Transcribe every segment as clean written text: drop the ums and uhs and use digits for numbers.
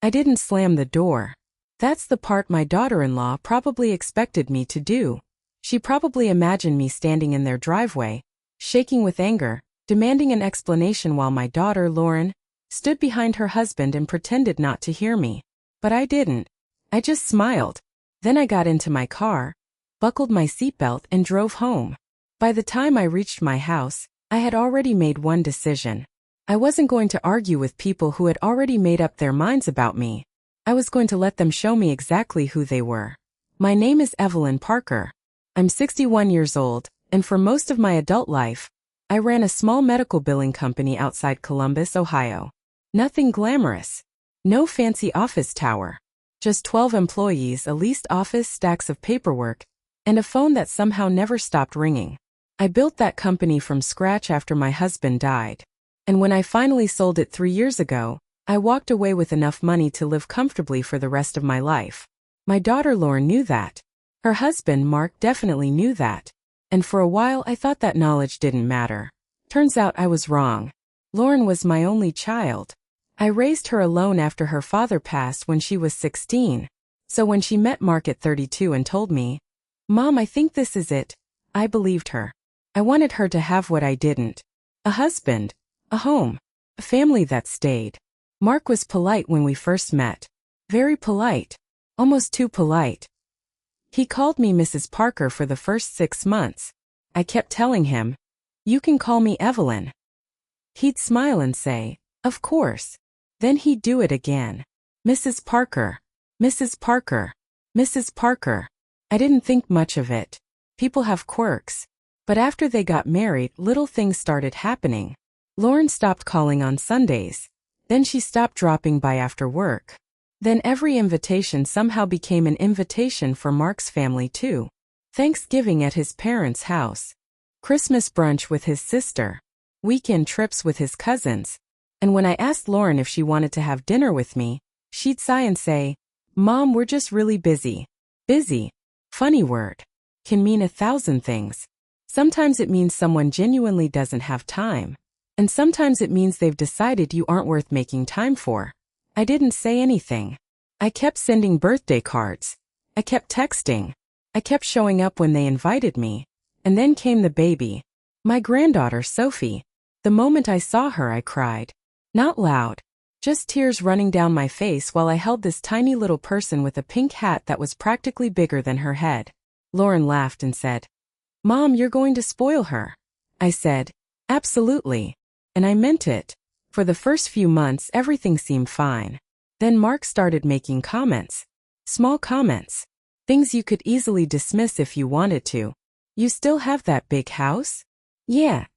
I didn't slam the door. That's the part my daughter-in-law probably expected me to do. She probably imagined me standing in their driveway, shaking with anger, demanding an explanation while my daughter, Lauren, stood behind her husband and pretended not to hear me. But I didn't. I just smiled. Then I got into my car, buckled my seatbelt and drove home. By the time I reached my house, I had already made one decision. I wasn't going to argue with people who had already made up their minds about me. I was going to let them show me exactly who they were. My name is Evelyn Parker. I'm 61 years old, and for most of my adult life, I ran a small medical billing company outside Columbus, Ohio. Nothing glamorous. No fancy office tower. Just 12 employees, a leased office, stacks of paperwork, and a phone that somehow never stopped ringing. I built that company from scratch after my husband died. And when I finally sold it 3 years ago, I walked away with enough money to live comfortably for the rest of my life. My daughter Lauren knew that. Her husband Mark definitely knew that. And for a while I thought that knowledge didn't matter. Turns out I was wrong. Lauren was my only child. I raised her alone after her father passed when she was 16. So when she met Mark at 32 and told me, "Mom, I think this is it," I believed her. I wanted her to have what I didn't. A husband, a home, a family that stayed. Mark was polite when we first met. Very polite. Almost too polite. He called me Mrs. Parker for the first 6 months. I kept telling him, "You can call me Evelyn." He'd smile and say, "Of course." Then he'd do it again. "Mrs. Parker, Mrs. Parker, Mrs. Parker." I didn't think much of it. People have quirks. But after they got married, little things started happening. Lauren stopped calling on Sundays. Then she stopped dropping by after work. Then every invitation somehow became an invitation for Mark's family too. Thanksgiving at his parents' house. Christmas brunch with his sister. Weekend trips with his cousins. And when I asked Lauren if she wanted to have dinner with me, she'd sigh and say, "Mom, we're just really busy." Busy. Funny word. Can mean 1,000 things. Sometimes it means someone genuinely doesn't have time. And sometimes it means they've decided you aren't worth making time for. I didn't say anything. I kept sending birthday cards. I kept texting. I kept showing up when they invited me. And then came the baby. My granddaughter, Sophie. The moment I saw her, I cried. Not loud. Just tears running down my face while I held this tiny little person with a pink hat that was practically bigger than her head. Lauren laughed and said, "Mom, you're going to spoil her." I said, "Absolutely." And I meant it. For the first few months, everything seemed fine. Then Mark started making comments. Small comments. Things you could easily dismiss if you wanted to. "You still have that big house?" "Yeah."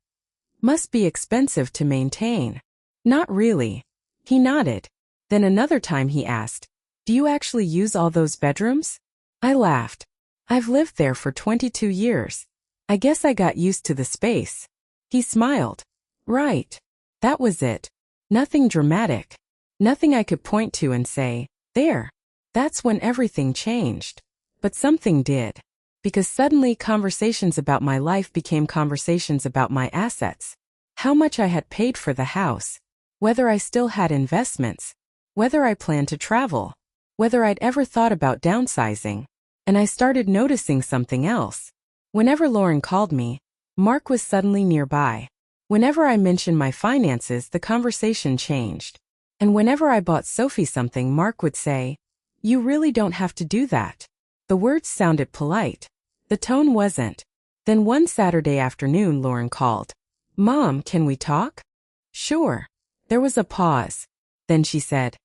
"Must be expensive to maintain." "Not really." He nodded. Then another time he asked, "Do you actually use all those bedrooms?" I laughed. "I've lived there for 22 years. I guess I got used to the space." He smiled. "Right. That was it. Nothing dramatic. Nothing I could point to and say, 'There.' That's when everything changed. But something did. Because suddenly conversations about my life became conversations about my assets. How much I had paid for the house. Whether I still had investments. Whether I planned to travel. Whether I'd ever thought about downsizing. And I started noticing something else. Whenever Lauren called me, Mark was suddenly nearby. Whenever I mentioned my finances, the conversation changed. And whenever I bought Sophie something, Mark would say, "You really don't have to do that." The words sounded polite. The tone wasn't. Then one Saturday afternoon, Lauren called. "Mom, can we talk?" "Sure." There was a pause. Then she said,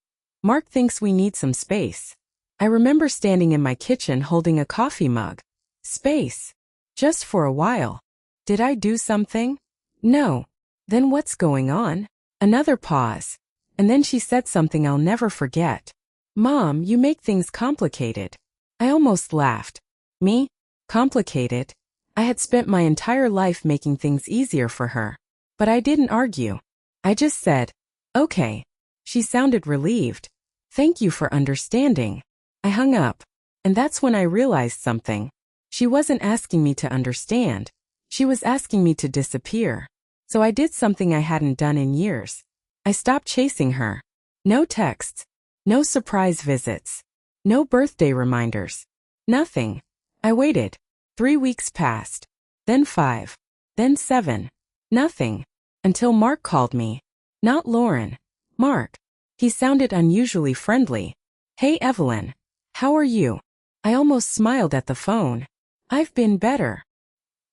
"Mark thinks we need some space." I remember standing in my kitchen holding a coffee mug. Space. Just for a while. Did I do something? No. Then what's going on? Another pause. And then she said something I'll never forget. "Mom, you make things complicated." I almost laughed. Me? Complicated? I had spent my entire life making things easier for her. But I didn't argue. I just said, "Okay." She sounded relieved. "Thank you for understanding." I hung up. And that's when I realized something. She wasn't asking me to understand. She was asking me to disappear. So I did something I hadn't done in years. I stopped chasing her. No texts. No surprise visits. No birthday reminders. Nothing. I waited. 3 weeks passed. Then 5. Then 7. Nothing. Until Mark called me. Not Lauren. Mark. He sounded unusually friendly. Hey Evelyn. How are you? I almost smiled at the phone. I've been better.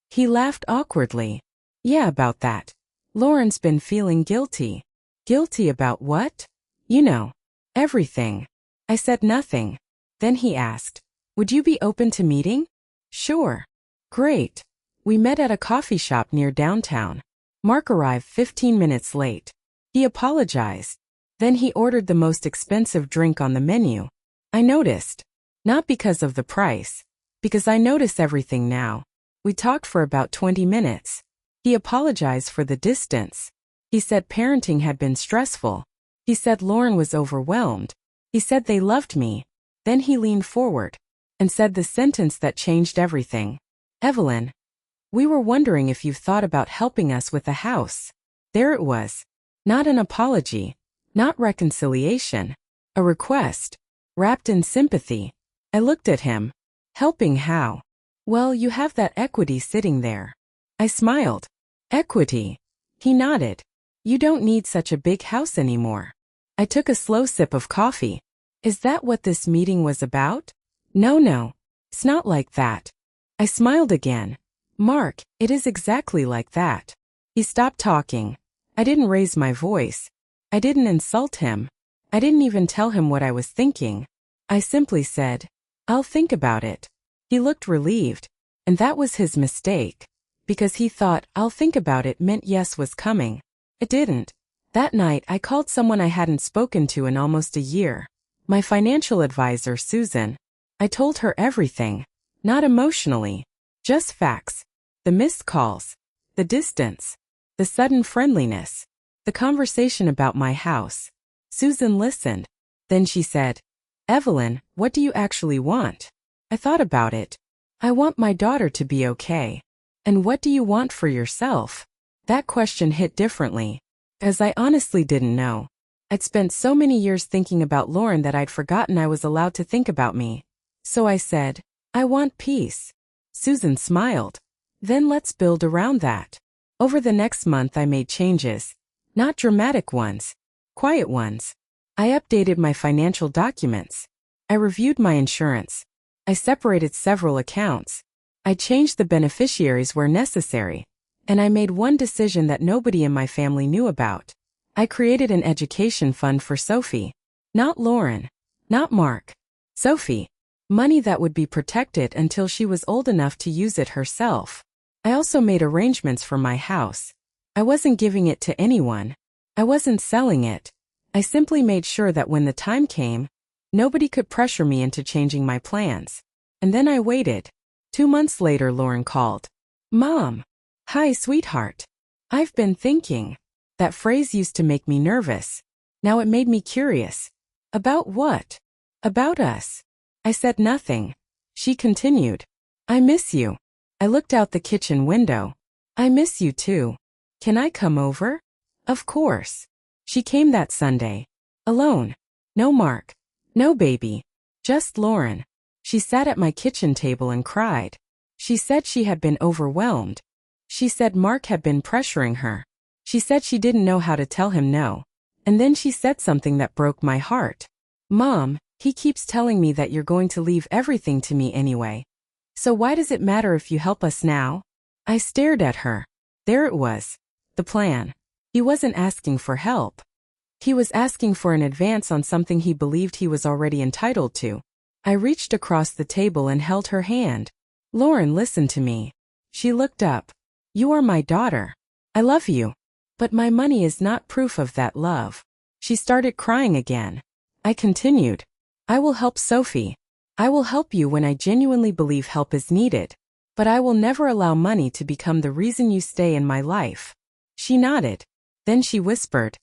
He laughed awkwardly. Yeah, about that. Lauren's been feeling guilty. Guilty about what? You know. Everything. I said nothing. Then he asked, would you be open to meeting? Sure. Great. We met at a coffee shop near downtown. Mark arrived 15 minutes late. He apologized. Then he ordered the most expensive drink on the menu. I noticed. Not because of the price. Because I notice everything now. We talked for about 20 minutes. He apologized for the distance. He said parenting had been stressful. He said Lauren was overwhelmed. He said they loved me. Then he leaned forward and said the sentence that changed everything. Evelyn, we were wondering if you've thought about helping us with the house. There it was. Not an apology. Not reconciliation. A request. Wrapped in sympathy. I looked at him. Helping how? Well, you have that equity sitting there. I smiled. Equity. He nodded. You don't need such a big house anymore. I took a slow sip of coffee. Is that what this meeting was about? No. It's not like that. I smiled again. Mark, it is exactly like that. He stopped talking. I didn't raise my voice. I didn't insult him. I didn't even tell him what I was thinking. I simply said, I'll think about it. He looked relieved. And that was his mistake. Because he thought I'll think about it meant yes was coming. It didn't. That night I called someone I hadn't spoken to in almost a year. My financial advisor, Susan. I told her everything. Not emotionally. Just facts. The missed calls. The distance. The sudden friendliness. The conversation about my house. Susan listened. Then she said, Evelyn, what do you actually want? I thought about it. I want my daughter to be okay. And what do you want for yourself? That question hit differently. As I honestly didn't know. I'd spent so many years thinking about Lauren that I'd forgotten I was allowed to think about me. So I said, I want peace. Susan smiled. Then let's build around that. Over the next month I made changes. Not dramatic ones. Quiet ones. I updated my financial documents. I reviewed my insurance. I separated several accounts. I changed the beneficiaries where necessary. And I made one decision that nobody in my family knew about. I created an education fund for Sophie. Not Lauren. Not Mark. Sophie. Money that would be protected until she was old enough to use it herself. I also made arrangements for my house. I wasn't giving it to anyone. I wasn't selling it. I simply made sure that when the time came, nobody could pressure me into changing my plans. And then I waited. 2 months later, Lauren called. Mom. Hi, sweetheart. I've been thinking. That phrase used to make me nervous. Now it made me curious. About what? About us. I said nothing. She continued. I miss you. I looked out the kitchen window. I miss you too. Can I come over? Of course. She came that Sunday. Alone. No Mark. No baby. Just Lauren. She sat at my kitchen table and cried. She said she had been overwhelmed. She said Mark had been pressuring her. She said she didn't know how to tell him no. And then she said something that broke my heart. Mom, he keeps telling me that you're going to leave everything to me anyway. So why does it matter if you help us now? I stared at her. There it was. The plan. He wasn't asking for help. He was asking for an advance on something he believed he was already entitled to. I reached across the table and held her hand. Lauren, listen to me. She looked up. You are my daughter. I love you. But my money is not proof of that love. She started crying again. I continued. I will help Sophie. I will help you when I genuinely believe help is needed. But I will never allow money to become the reason you stay in my life. She nodded. Then she whispered.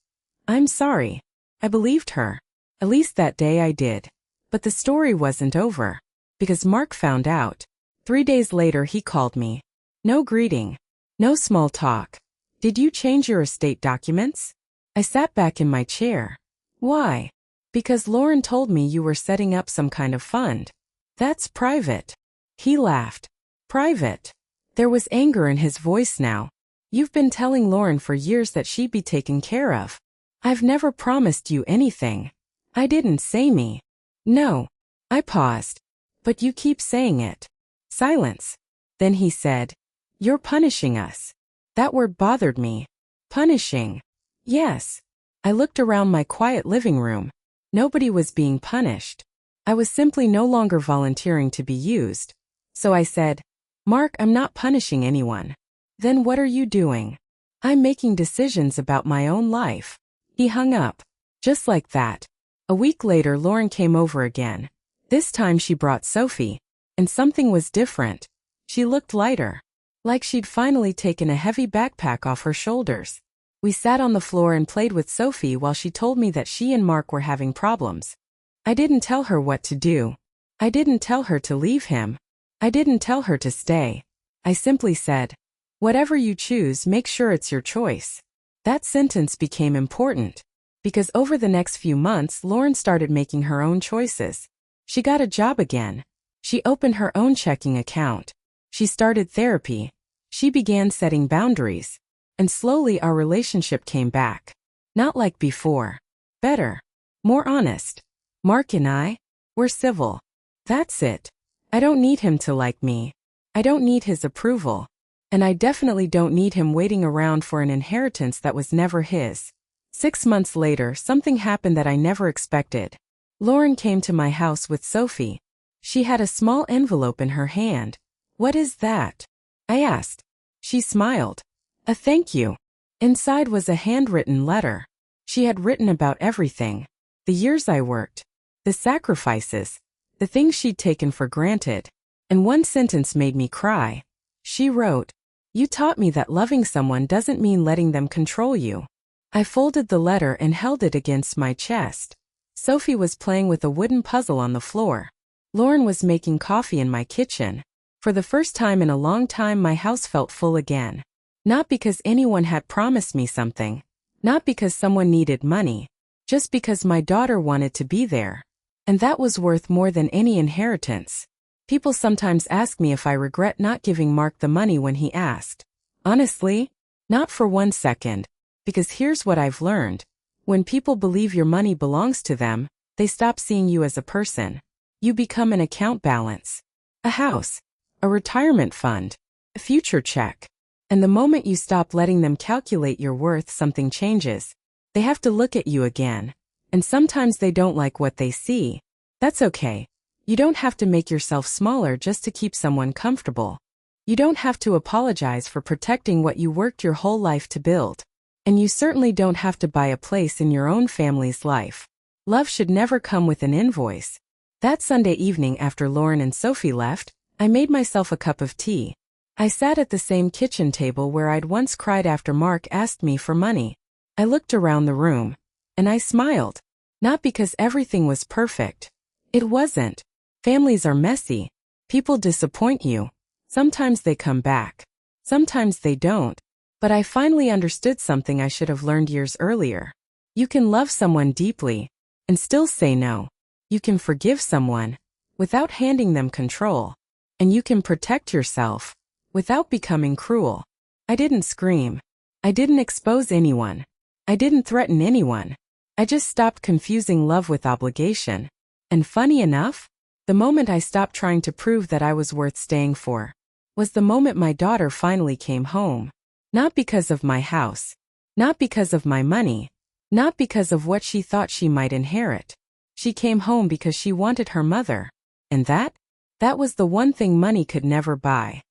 I'm sorry. I believed her. At least that day I did. But the story wasn't over. Because Mark found out. 3 days later he called me. No greeting. No small talk. Did you change your estate documents? I sat back in my chair. Why? Because Lauren told me you were setting up some kind of fund. That's private. He laughed. Private? There was anger in his voice now. You've been telling Lauren for years that she'd be taken care of. I've never promised you anything. I didn't say me. No. I paused. But you keep saying it. Silence. Then he said, You're punishing us. That word bothered me. Punishing. Yes. I looked around my quiet living room. Nobody was being punished. I was simply no longer volunteering to be used. So I said, Mark, I'm not punishing anyone. Then what are you doing? I'm making decisions about my own life. He hung up. Just like that. A week later, Lauren came over again. This time she brought Sophie. And something was different. She looked lighter. Like she'd finally taken a heavy backpack off her shoulders. We sat on the floor and played with Sophie while she told me that she and Mark were having problems. I didn't tell her what to do. I didn't tell her to leave him. I didn't tell her to stay. I simply said, Whatever you choose, make sure it's your choice. That sentence became important. Because over the next few months, Lauren started making her own choices. She got a job again. She opened her own checking account. She started therapy. She began setting boundaries. And slowly our relationship came back. Not like before. Better. More honest. Mark and I, we're civil. That's it. I don't need him to like me. I don't need his approval. And I definitely don't need him waiting around for an inheritance that was never his. 6 months later, something happened that I never expected. Lauren came to my house with Sophie. She had a small envelope in her hand. What is that? I asked. She smiled. A thank you. Inside was a handwritten letter. She had written about everything. The years I worked. The sacrifices. The things she'd taken for granted. And one sentence made me cry. She wrote, You taught me that loving someone doesn't mean letting them control you. I folded the letter and held it against my chest. Sophie was playing with a wooden puzzle on the floor. Lauren was making coffee in my kitchen. For the first time in a long time, my house felt full again. Not because anyone had promised me something. Not because someone needed money. Just because my daughter wanted to be there. And that was worth more than any inheritance. People sometimes ask me if I regret not giving Mark the money when he asked. Honestly, not for 1 second. Because here's what I've learned. When people believe your money belongs to them, they stop seeing you as a person. You become an account balance. A house. A retirement fund. A future check. And the moment you stop letting them calculate your worth, something changes. They have to look at you again. And sometimes they don't like what they see. That's okay. You don't have to make yourself smaller just to keep someone comfortable. You don't have to apologize for protecting what you worked your whole life to build. And you certainly don't have to buy a place in your own family's life. Love should never come with an invoice. That Sunday evening after Lauren and Sophie left, I made myself a cup of tea. I sat at the same kitchen table where I'd once cried after Mark asked me for money. I looked around the room. And I smiled. Not because everything was perfect. It wasn't. Families are messy. People disappoint you. Sometimes they come back. Sometimes they don't. But I finally understood something I should have learned years earlier. You can love someone deeply and still say no. You can forgive someone without handing them control. And you can protect yourself without becoming cruel. I didn't scream. I didn't expose anyone. I didn't threaten anyone. I just stopped confusing love with obligation. And funny enough, the moment I stopped trying to prove that I was worth staying for was the moment my daughter finally came home. Not because of my house. Not because of my money. Not because of what she thought she might inherit. She came home because she wanted her mother. And that was the one thing money could never buy.